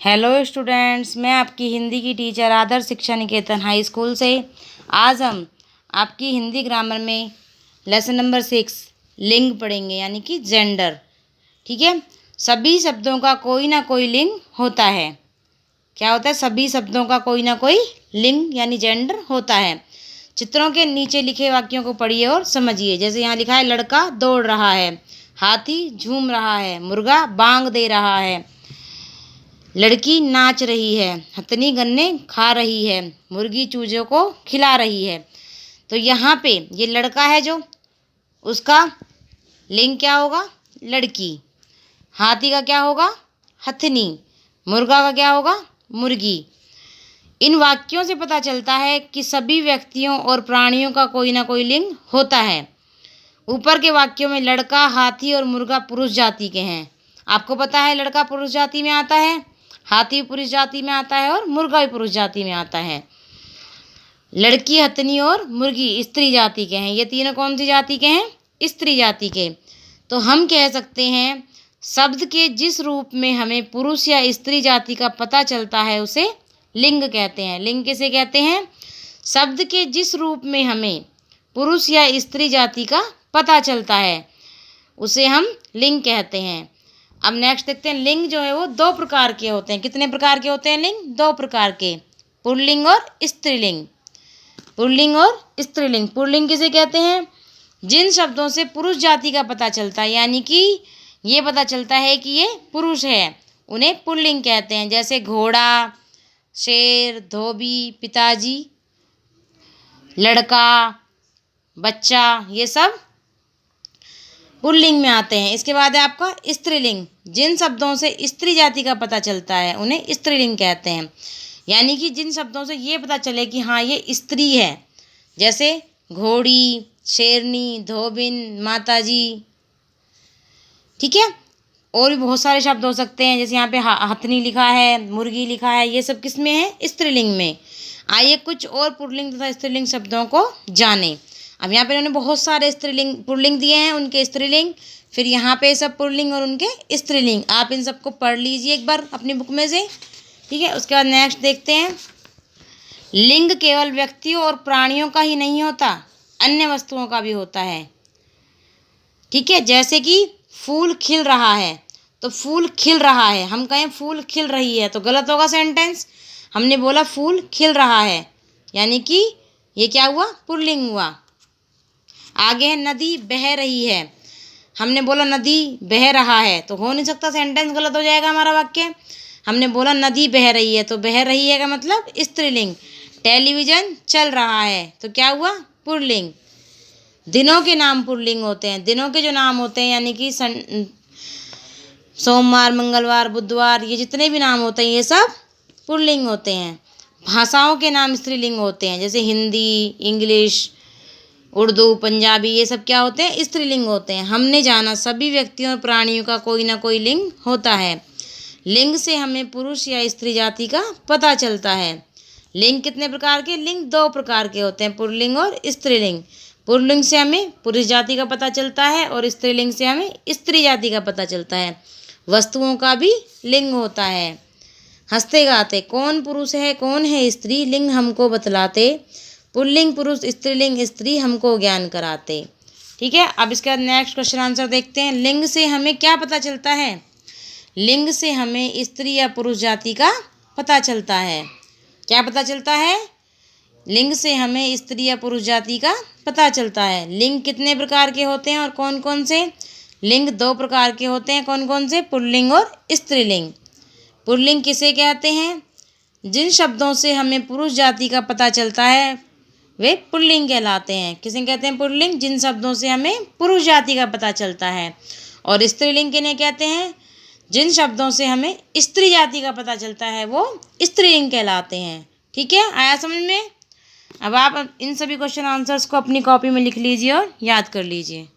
Hello students, मैं आपकी हिंदी की टीचर आदर्श शिक्षा निकेतन हाई स्कूल से। आज हम आपकी हिंदी ग्रामर में लेसन नंबर 6 लिंग पढ़ेंगे, यानी कि जेंडर। ठीक है, सभी शब्दों का कोई ना कोई लिंग होता है। क्या होता है? सभी शब्दों का कोई ना कोई लिंग यानी जेंडर होता है। चित्रों के नीचे लिखे वाक्यों को पढ़िए और समझिए। जैसे यहाँ लिखा है, लड़का दौड़ रहा है, हाथी झूम रहा है, मुर्गा बांग दे रहा है, लड़की नाच रही है, हथनी गन्ने खा रही है, मुर्गी चूजों को खिला रही है। तो यहाँ पे ये लड़का है जो, उसका लिंग क्या होगा? लड़की। हाथी का क्या होगा? हथनी। मुर्गा का क्या होगा? मुर्गी। इन वाक्यों से पता चलता है कि सभी व्यक्तियों और प्राणियों का कोई ना कोई लिंग होता है। ऊपर के वाक्यों में लड़का, हाथी और मुर्गा पुरुष जाति के हैं। आपको पता है लड़का पुरुष जाति में आता है, हाथी पुरुष जाति में आता है और मुर्गा भी पुरुष जाति में आता है। लड़की, हथनी और मुर्गी स्त्री जाति के हैं। ये तीनों कौन सी जाति के हैं? स्त्री जाति के। तो हम कह सकते हैं शब्द के जिस रूप में हमें पुरुष या स्त्री जाति का पता चलता है उसे लिंग कहते हैं। लिंग किसे कहते हैं? शब्द के जिस रूप में हमें पुरुष या स्त्री जाति का पता चलता है उसे हम लिंग कहते हैं। अब नेक्स्ट देखते हैं, लिंग जो है वो दो प्रकार के होते हैं। कितने प्रकार के होते हैं लिंग? दो प्रकार के, पुल्लिंग और स्त्रीलिंग। पुल्लिंग और स्त्रीलिंग। पुल्लिंग किसे कहते हैं? जिन शब्दों से पुरुष जाति का पता चलता है, यानी कि ये पता चलता है कि ये पुरुष है, उन्हें पुल्लिंग कहते हैं। जैसे घोड़ा, शेर, धोबी, पिताजी, लड़का, बच्चा, ये सब पुल्लिंग में आते हैं। इसके बाद है आपका स्त्रीलिंग। जिन शब्दों से स्त्री जाति का पता चलता है उन्हें स्त्रीलिंग कहते हैं। यानी कि जिन शब्दों से ये पता चले कि हाँ ये स्त्री है, जैसे घोड़ी, शेरनी, धोबिन, माताजी। ठीक है, और भी बहुत सारे शब्द हो सकते हैं। जैसे यहाँ पे हथनी लिखा है, मुर्गी लिखा है, ये सब किस में है? स्त्रीलिंग में। आइए कुछ और पुल्लिंग तथा स्त्रीलिंग शब्दों को जानें। अब यहाँ पे उन्होंने बहुत सारे स्त्रीलिंग पुल्लिंग दिए हैं, उनके स्त्रीलिंग, फिर यहाँ पे सब पुल्लिंग और उनके स्त्रीलिंग। आप इन सबको पढ़ लीजिए एक बार अपनी बुक में से। ठीक है, उसके बाद नेक्स्ट देखते हैं, लिंग केवल व्यक्तियों और प्राणियों का ही नहीं होता, अन्य वस्तुओं का भी होता है। ठीक है, जैसे कि फूल खिल रहा है, तो फूल खिल रहा है, हम कहें फूल खिल रही है तो गलत होगा सेंटेंस। हमने बोला फूल खिल रहा है, यानी कि ये क्या हुआ? पुल्लिंग हुआ। आगे है, नदी बह रही है, हमने बोला नदी बह रहा है, तो हो नहीं सकता, सेंटेंस गलत हो जाएगा हमारा वाक्य। हमने बोला नदी बह रही है, तो बह रही है का मतलब स्त्रीलिंग। टेलीविज़न चल रहा है, तो क्या हुआ? पुल्लिंग। दिनों के नाम पुल्लिंग होते हैं। दिनों के जो नाम होते हैं, यानी कि सोमवार, मंगलवार, बुधवार, ये जितने भी नाम होते हैं ये सब पुल्लिंग होते हैं। भाषाओं के नाम स्त्रीलिंग होते हैं, जैसे हिंदी, इंग्लिश, उर्दू, पंजाबी, ये सब क्या होते हैं? स्त्रीलिंग होते हैं। हमने जाना सभी व्यक्तियों और प्राणियों का कोई ना कोई लिंग होता है। लिंग से हमें पुरुष या स्त्री जाति का पता चलता है। लिंग कितने प्रकार के? लिंग दो प्रकार के होते हैं, पुल्लिंग और स्त्रीलिंग। पुल्लिंग से हमें पुरुष जाति का पता चलता है और स्त्रीलिंग से हमें स्त्री जाति का पता चलता है। वस्तुओं का भी लिंग होता है। हंसते गाते कौन पुरुष है कौन है स्त्री, लिंग हमको बतलाते, पुल्लिंग पुरुष, स्त्रीलिंग स्त्री हमको ज्ञान कराते। ठीक है, अब इसके बाद नेक्स्ट क्वेश्चन आंसर देखते हैं। लिंग से हमें क्या पता चलता है? लिंग से हमें स्त्री या पुरुष जाति का पता चलता है। क्या पता चलता है? लिंग से हमें स्त्री या पुरुष जाति का पता चलता है। लिंग कितने प्रकार के होते हैं और कौन कौन से? लिंग दो प्रकार के होते हैं। कौन कौन से? पुल्लिंग और स्त्रीलिंग। पुल्लिंग किसे कहते हैं? जिन शब्दों से हमें पुरुष जाति का पता चलता है वे पुल्लिंग कहलाते हैं। किसे कहते हैं? पुल्लिंग। जिन शब्दों से हमें पुरुष जाति का पता चलता है। और स्त्रीलिंग किन्हें कहते हैं? जिन शब्दों से हमें स्त्री जाति का पता चलता है वो स्त्रीलिंग कहलाते हैं। ठीक है, आया समझ में? अब आप इन सभी क्वेश्चन आंसर्स को अपनी कॉपी में लिख लीजिए और याद कर लीजिए।